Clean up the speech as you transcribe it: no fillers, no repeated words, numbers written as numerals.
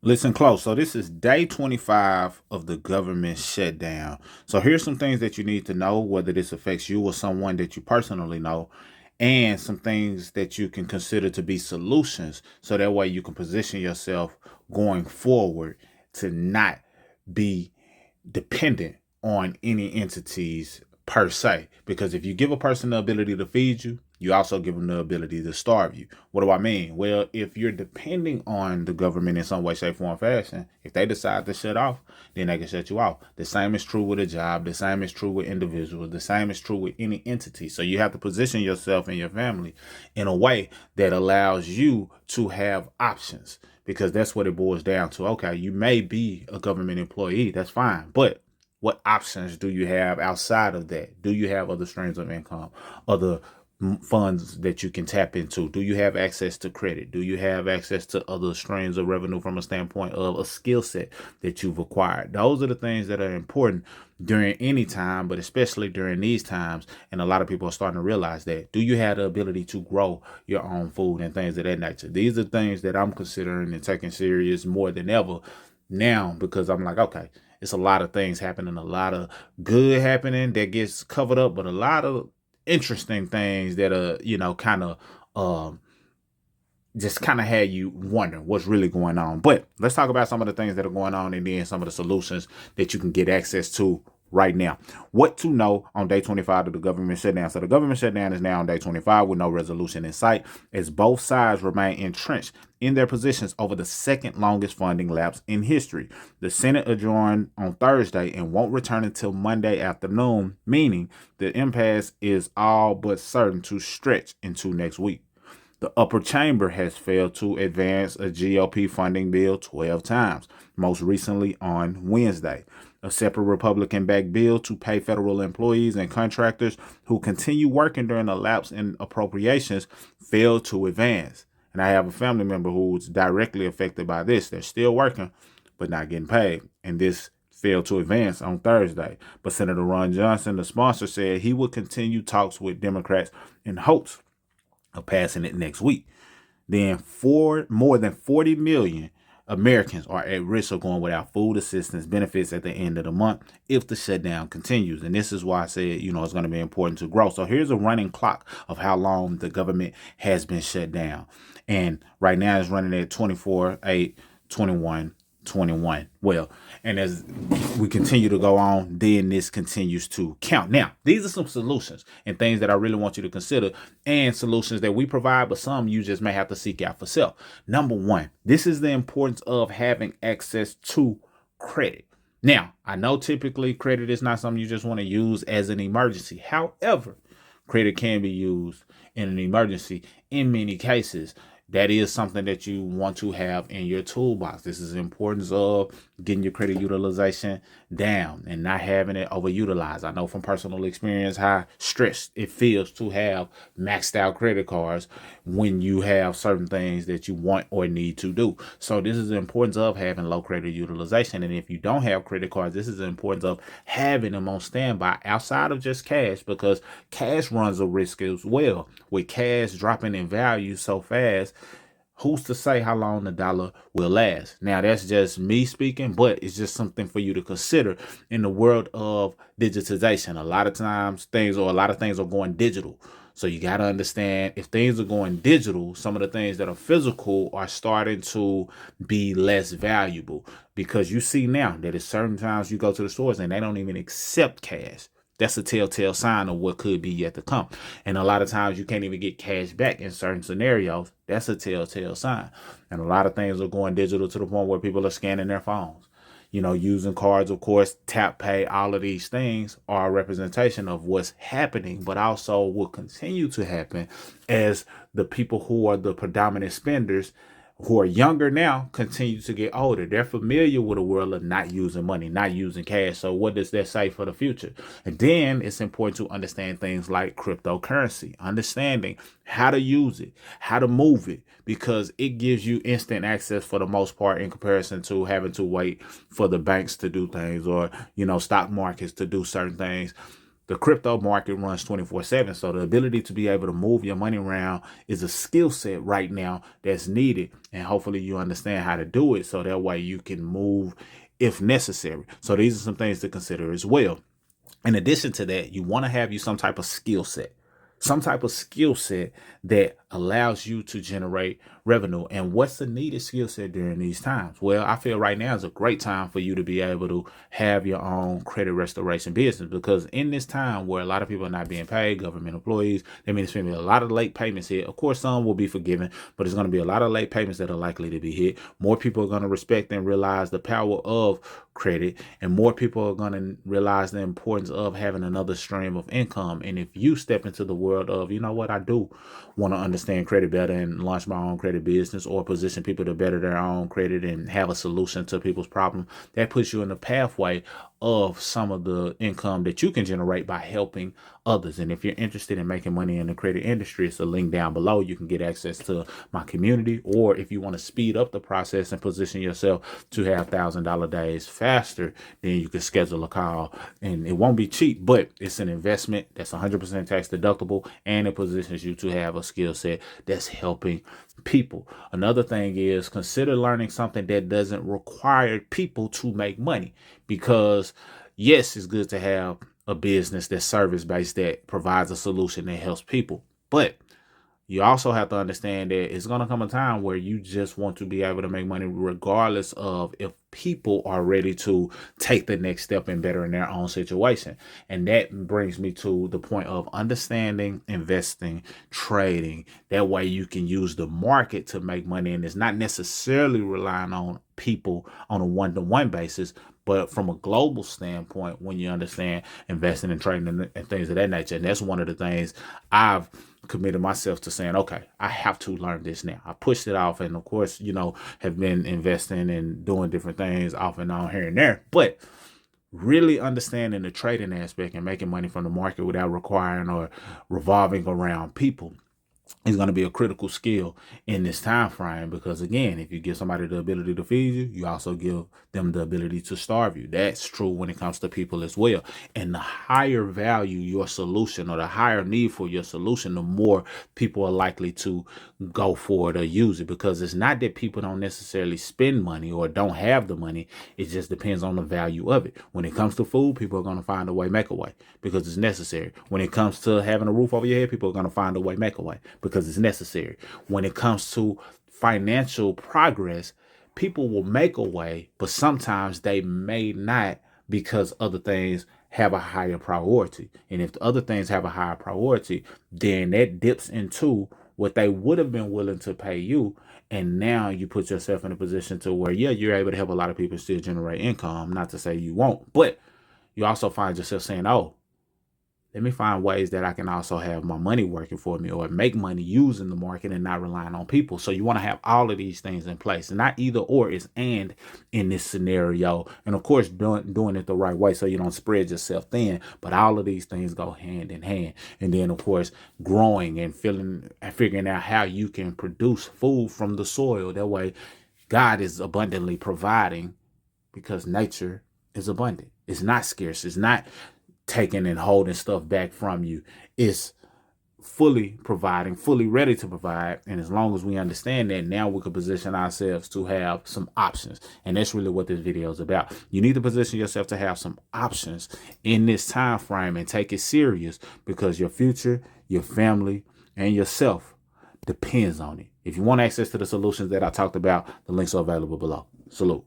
Listen close. So this is day 25 of the government shutdown. So here's some things that you need to know, whether this affects you or someone that you personally know, and some things that you can consider to be solutions. So that way you can position yourself going forward to not be dependent on any entities per se. Because if you give a person the ability to feed you, you also give them the ability to starve you. What do I mean? Well, if you're depending on the government in some way, shape, form, fashion, if they decide to shut off, then they can shut you off. The same is true with a job. The same is true with individuals. The same is true with any entity. So you have to position yourself and your family in a way that allows you to have options, because that's what it boils down to. Okay, you may be a government employee, that's fine, but what options do you have outside of that? Do you have other streams of income, other funds that you can tap into? Do you have access to credit? Do you have access to other streams of revenue from a standpoint of a skill set that you've acquired? Those are the things that are important during any time, but especially during these times. And a lot of people are starting to realize that. Do you have the ability to grow your own food and things of that nature? These are things that I'm considering and taking serious more than ever now, because I'm like, okay, it's a lot of things happening, a lot of good happening that gets covered up, but a lot of interesting things that are, kind of um just kind of had you wondering what's really going on. But let's talk about some of the things that are going on, and then some of the solutions that you can get access to right now. What to know on day 25 of the government shutdown. So the government shutdown is now on day 25 with no resolution in sight, as both sides remain entrenched in their positions over the second longest funding lapse in history. The Senate adjourned on Thursday and won't return until Monday afternoon, meaning the impasse is all but certain to stretch into next week. The upper chamber has failed to advance a GOP funding bill 12 times, most recently on Wednesday. A separate Republican backed bill to pay federal employees and contractors who continue working during the lapse in appropriations failed to advance. And I have a family member who's directly affected by this. They're still working, but not getting paid. And this failed to advance on Thursday. But Senator Ron Johnson, the sponsor, said he would continue talks with Democrats in hopes of passing it next week. Then more than 40 million Americans are at risk of going without food assistance benefits at the end of the month if the shutdown continues. And this is why I said, it's going to be important to grow. So here's a running clock of how long the government has been shut down. And right now it's running at 24/8/21/21. Well, and as we continue to go on, then this continues to count. Now, these are some solutions and things that I really want you to consider, and solutions that we provide, but some you just may have to seek out for self. Number one, this is the importance of having access to credit. Now, I know typically credit is not something you just want to use as an emergency. However, credit can be used in an emergency in many cases. That is something that you want to have in your toolbox. This is the importance of getting your credit utilization down and not having it overutilized. I know from personal experience how stressed it feels to have maxed out credit cards when you have certain things that you want or need to do. So this is the importance of having low credit utilization. And if you don't have credit cards, this is the importance of having them on standby outside of just cash, because cash runs a risk as well. With cash dropping in value so fast, who's to say how long the dollar will last? Now, that's just me speaking, but it's just something for you to consider in the world of digitization. A lot of things are going digital. So you got to understand, if things are going digital, some of the things that are physical are starting to be less valuable, because you see now that at certain times you go to the stores and they don't even accept cash. That's a telltale sign of what could be yet to come. And a lot of times you can't even get cash back in certain scenarios. That's a telltale sign. And a lot of things are going digital to the point where people are scanning their phones. Using cards, of course, tap pay, all of these things are a representation of what's happening, but also will continue to happen as the people who are the predominant spenders, who are younger now, continue to get older. They're familiar with a world of not using money, not using cash. So what does that say for the future? And then it's important to understand things like cryptocurrency, understanding how to use it, how to move it, because it gives you instant access for the most part in comparison to having to wait for the banks to do things, or, stock markets to do certain things. The crypto market runs 24/7. So the ability to be able to move your money around is a skill set right now that's needed. And hopefully you understand how to do it so that way you can move if necessary. So these are some things to consider as well. In addition to that, you want to have you some type of skill set that allows you to generate revenue. And what's the needed skill set during these times? Well, I feel right now is a great time for you to be able to have your own credit restoration business, because in this time where a lot of people are not being paid, government employees, that means there's going to be a lot of late payments here. Of course, some will be forgiven, but there's going to be a lot of late payments that are likely to be hit. More people are going to respect and realize the power of credit, and more people are going to realize the importance of having another stream of income. And if you step into the world of, you know what, I do want to understand credit better and launch my own credit business, or position people to better their own credit and have a solution to people's problem, that puts you in the pathway of some of the income that you can generate by helping others. And if you're interested in making money in the credit industry, it's a link down below. You can get access to my community, or if you want to speed up the process and position yourself to have $1,000 days faster, then you can schedule a call. And it won't be cheap, but it's an investment that's 100% tax deductible, and it positions you to have a skill set that's helping people. Another thing is, consider learning something that doesn't require people to make money, because yes, it's good to have a business that's service based, that provides a solution that helps people, but you also have to understand that it's going to come a time where you just want to be able to make money regardless of if people are ready to take the next step in bettering their own situation. And that brings me to the point of understanding, investing, trading. That way you can use the market to make money, and it's not necessarily relying on people on a one-to-one basis, but from a global standpoint, when you understand investing and trading and things of that nature. And that's one of the things I've committed myself to saying, okay, I have to learn this now. I pushed it off, and of course, have been investing and doing different things off and on here and there, but really understanding the trading aspect and making money from the market without requiring or revolving around people is going to be a critical skill in this time frame. Because again, if you give somebody the ability to feed you, you also give them the ability to starve you. That's true when it comes to people as well. And the higher value your solution, or the higher need for your solution, the more people are likely to go for it or use it. Because it's not that people don't necessarily spend money or don't have the money. It just depends on the value of it. When it comes to food, people are going to find a way, make a way, because it's necessary. When it comes to having a roof over your head, people are going to find a way, make a way, because it's necessary. When it comes to financial progress, people will make a way, but sometimes they may not, because other things have a higher priority. And if the other things have a higher priority, then that dips into what they would have been willing to pay you. And now you put yourself in a position to where, yeah, you're able to help a lot of people still generate income. Not to say you won't, but you also find yourself saying, oh, let me find ways that I can also have my money working for me, or make money using the market and not relying on people. So you want to have all of these things in place, and not either or, it's and in this scenario. And of course, doing it the right way so you don't spread yourself thin. But all of these things go hand in hand. And then of course, growing and figuring out how you can produce food from the soil. That way, God is abundantly providing, because nature is abundant. It's not scarce. It's not taking and holding stuff back from you. It's fully providing, fully ready to provide. And as long as we understand that, now we can position ourselves to have some options. And that's really what this video is about. You need to position yourself to have some options in this time frame and take it serious, because your future, your family, and yourself depends on it. If you want access to the solutions that I talked about, the links are available below. Salute.